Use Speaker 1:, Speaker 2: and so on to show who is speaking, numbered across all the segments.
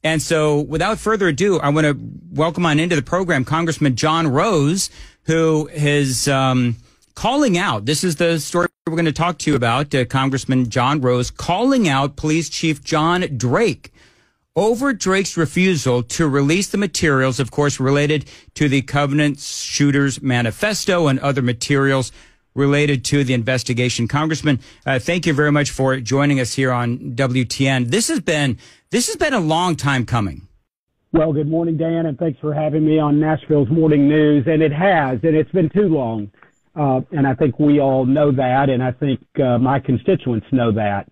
Speaker 1: And so without further ado, I want to welcome on into the program Congressman John Rose, who is calling out. This is the story we're going to talk to you about. Congressman John Rose calling out Police Chief John Drake over Drake's refusal to release the materials, of course, related to the Covenant Shooters Manifesto and other materials related to the investigation. Congressman, thank you very much for joining us here on WTN. This has been a long time coming.
Speaker 2: Well, good morning, Dan, and thanks for having me on Nashville's Morning News. And it's been too long. And I think we all know that, and I think my constituents know that.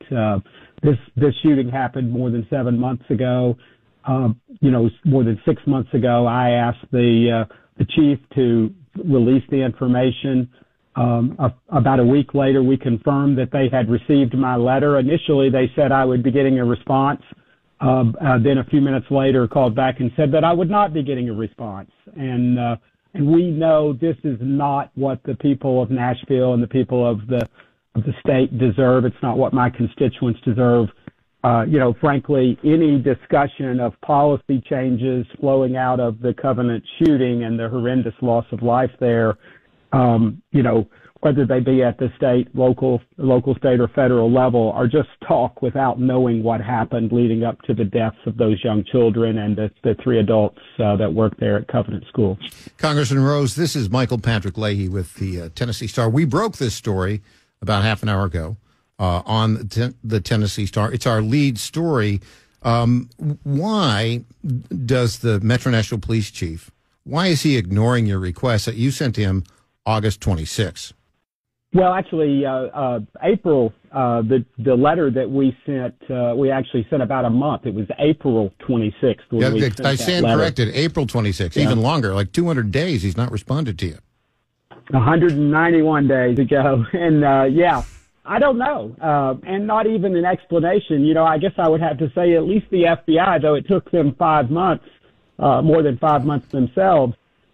Speaker 2: This shooting happened more than 7 months ago. More than 6 months ago, I asked the chief to release the information. About a week later, we confirmed that they had received my letter. Initially, they said I would be getting a response. Then a few minutes later, called back and said that I would not be getting a response. And we know this is not what the people of Nashville and the people of the state deserve. It's not what my constituents deserve. Frankly, any discussion of policy changes flowing out of the Covenant shooting and the horrendous loss of life there, whether they be at the state, local, state, or federal level, are just talk without knowing what happened leading up to the deaths of those young children and the three adults that work there at Covenant School.
Speaker 3: Congressman Rose, this is Michael Patrick Leahy with the Tennessee Star. We broke this story about half an hour ago on the Tennessee Star. It's our lead story. Why does the Metro Nashville Police Chief, why is he ignoring your request that you sent to him August 26th?
Speaker 2: Well, actually, April, the letter that we sent, we actually sent about a month. It was April 26th.
Speaker 3: I stand corrected, April 26th, even longer, like 200 days he's not responded to you.
Speaker 2: 191 days ago. And, I don't know. And not even an explanation. I guess I would have to say at least the FBI, though it took them 5 months, more than 5 months themselves,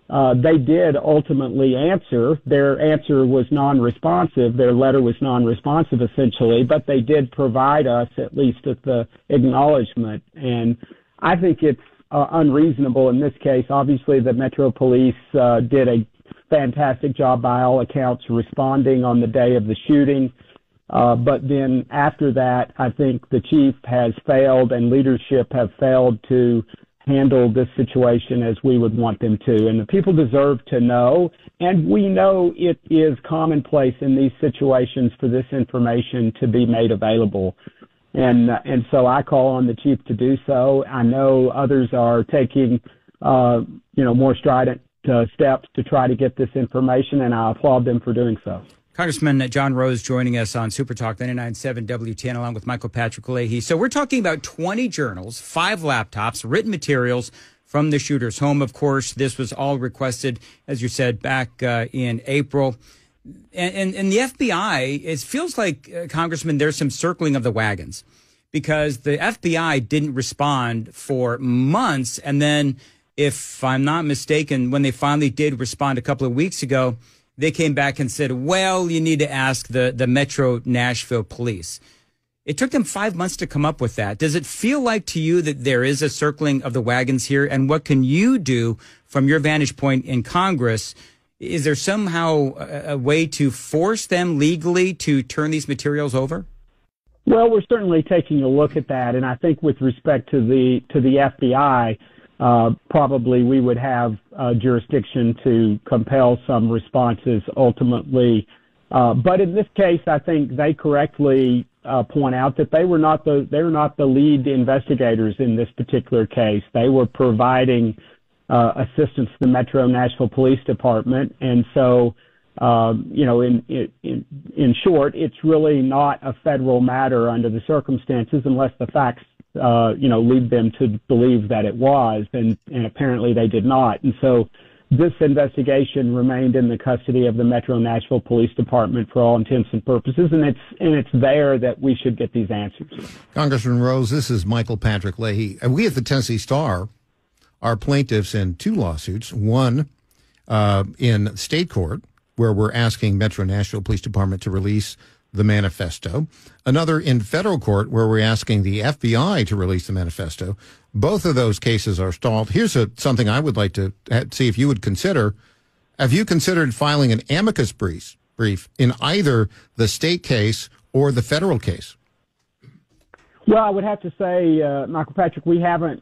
Speaker 2: they did ultimately answer. Their answer was non-responsive. Their letter was non-responsive, essentially, but they did provide us at least at the acknowledgement. And I think it's unreasonable in this case. Obviously, the Metro Police did a fantastic job by all accounts responding on the day of the shooting. But then after that, I think the chief has failed and leadership have failed to handle this situation as we would want them to. And the people deserve to know, and we know it is commonplace in these situations for this information to be made available. And so I call on the chief to do so. I know others are taking, more strident steps to try to get this information, and I applaud them for doing so.
Speaker 1: Congressman John Rose joining us on Super Talk 99.7 WTN along with Michael Patrick Leahy. So we're talking about 20 journals, 5 laptops, written materials from the shooter's home. Of course, this was all requested, as you said, back in April. And the FBI, it feels like, Congressman, there's some circling of the wagons because the FBI didn't respond for months. And then, if I'm not mistaken, when they finally did respond a couple of weeks ago, they came back and said, well, you need to ask the Metro Nashville Police. It took them 5 months to come up with that. Does it feel like to you that there is a circling of the wagons here? And what can you do from your vantage point in Congress? Is there somehow a way to force them legally to turn these materials over?
Speaker 2: Well, we're certainly taking a look at that. And I think with respect to the FBI, probably we would have jurisdiction to compel some responses ultimately. But in this case, I think they correctly point out that they were not the lead investigators in this particular case. They were providing assistance to the Metro Nashville Police Department, and so in short, it's really not a federal matter under the circumstances unless the facts lead them to believe that it was, and apparently they did not. And so this investigation remained in the custody of the Metro Nashville Police Department for all intents and purposes, and it's there that we should get these answers.
Speaker 3: Congressman Rose, this is Michael Patrick Leahy. We at the Tennessee Star are plaintiffs in 2 lawsuits, one in state court, where we're asking Metro Nashville Police Department to release the manifesto. Another in federal court where we're asking the FBI to release the manifesto. Both of those cases are stalled. Here's something I would like to see if you would consider. Have you considered filing an amicus brief in either the state case or the federal case?
Speaker 2: Well, I would have to say, Michael Patrick, we haven't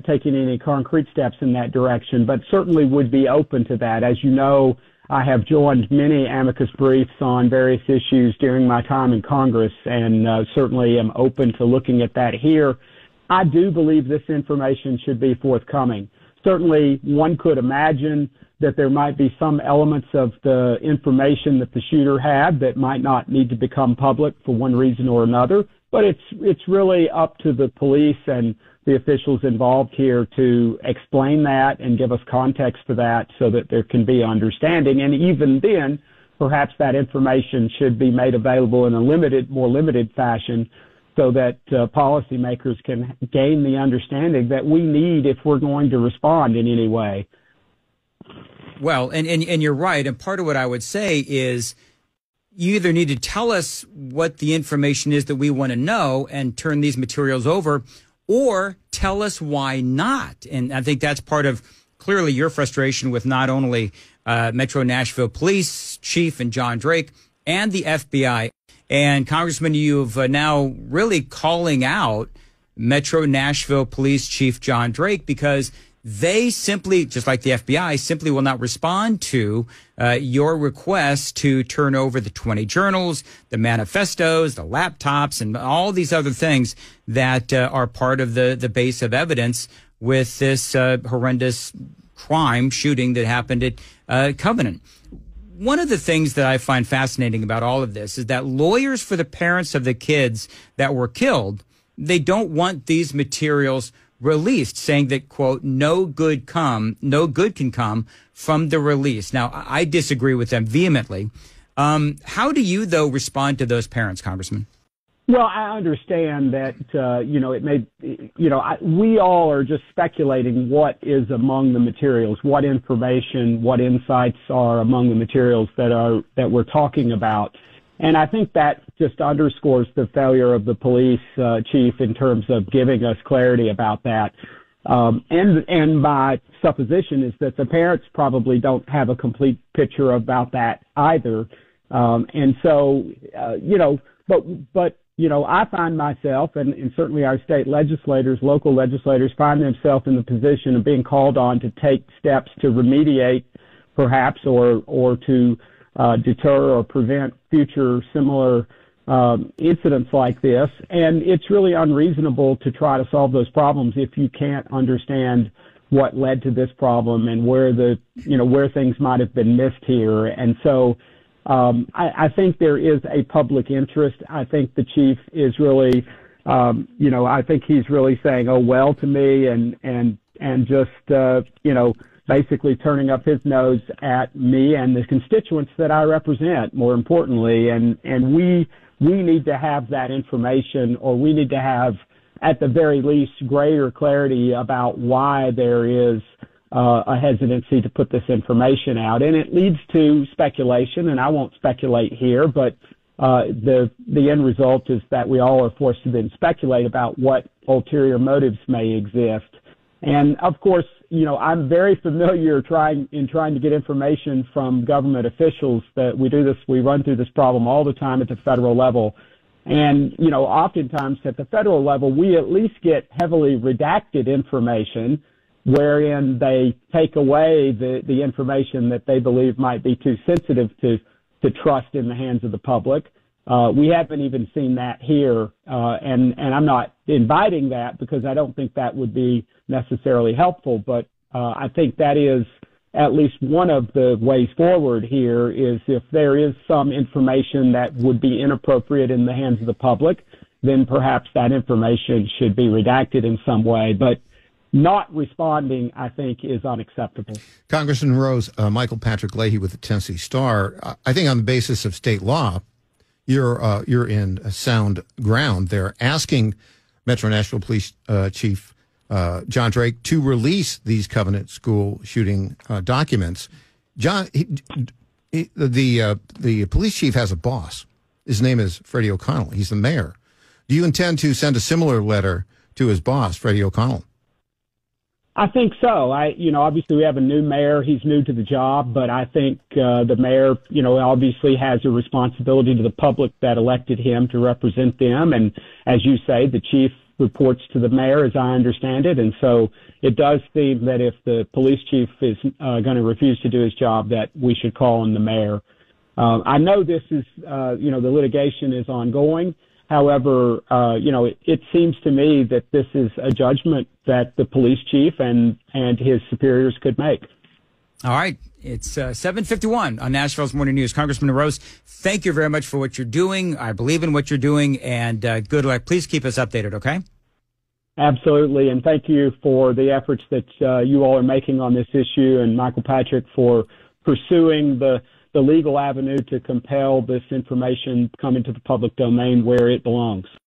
Speaker 2: taken any concrete steps in that direction, but certainly would be open to that. As you know, I have joined many amicus briefs on various issues during my time in Congress, and certainly am open to looking at that here. I do believe this information should be forthcoming. Certainly, one could imagine that there might be some elements of the information that the shooter had that might not need to become public for one reason or another. But it's really up to the police and the officials involved here to explain that and give us context for that so that there can be understanding. And even then, perhaps that information should be made available in a more limited fashion so that policymakers can gain the understanding that we need if we're going to respond in any way.
Speaker 1: Well, and you're right. And part of what I would say is you either need to tell us what the information is that we want to know and turn these materials over, or tell us why not. And I think that's part of clearly your frustration with not only Metro Nashville Police Chief and John Drake and the FBI. And Congressman, you've now really calling out Metro Nashville Police Chief John Drake because they simply, just like the FBI, simply will not respond to your request to turn over the 20 journals, the manifestos, the laptops, and all these other things that are part of the base of evidence with this horrendous crime shooting that happened at Covenant. One of the things that I find fascinating about all of this is that lawyers for the parents of the kids that were killed, they don't want these materials released, saying that, quote, no good can come from the release. Now, I disagree with them vehemently. How do you, though, respond to those parents, Congressman?
Speaker 2: Well, I understand that, it may, we all are just speculating what is among the materials, what information, what insights are among the materials that we're talking about. And I think that just underscores the failure of the police chief in terms of giving us clarity about that. And my supposition is that the parents probably don't have a complete picture about that either. And so, I find myself, and certainly our state legislators, local legislators find themselves in the position of being called on to take steps to remediate perhaps or to deter or prevent future similar incidents like this. And it's really unreasonable to try to solve those problems if you can't understand what led to this problem and where where things might have been missed here. And so I think there is a public interest. I think the chief is really, I think he's really saying, oh, well, to me and just, basically turning up his nose at me and the constituents that I represent, more importantly. And we need to have that information, or we need to have, at the very least, greater clarity about why there is a hesitancy to put this information out. And it leads to speculation, and I won't speculate here, but the end result is that we all are forced to then speculate about what ulterior motives may exist. And of course, I'm very familiar trying to get information from government officials. That we run through this problem all the time at the federal level. And, oftentimes at the federal level, we at least get heavily redacted information wherein they take away the information that they believe might be too sensitive to trust in the hands of the public. We haven't even seen that here, and I'm not inviting that because I don't think that would be necessarily helpful, but I think that is at least one of the ways forward here is if there is some information that would be inappropriate in the hands of the public, then perhaps that information should be redacted in some way. But not responding, I think, is unacceptable.
Speaker 3: Congressman Rose, Michael Patrick Leahy with the Tennessee Star. I think on the basis of state law, you're in sound ground there, asking Metro Nashville Police Chief John Drake to release these Covenant School shooting documents. John, the police chief has a boss. His name is Freddie O'Connell. He's the mayor. Do you intend to send a similar letter to his boss, Freddie O'Connell?
Speaker 2: I think so. Obviously we have a new mayor. He's new to the job, but I think the mayor, obviously has a responsibility to the public that elected him to represent them. And as you say, the chief reports to the mayor, as I understand it. And so it does seem that if the police chief is going to refuse to do his job, that we should call on the mayor. I know this is, the litigation is ongoing. However, it seems to me that this is a judgment that the police chief and his superiors could make.
Speaker 1: All right. It's 7:51 on Nashville's Morning News. Congressman Rose, thank you very much for what you're doing. I believe in what you're doing, and good luck. Please keep us updated, okay?
Speaker 2: Absolutely, and thank you for the efforts that you all are making on this issue, and Michael Patrick for pursuing the legal avenue to compel this information come into the public domain where it belongs.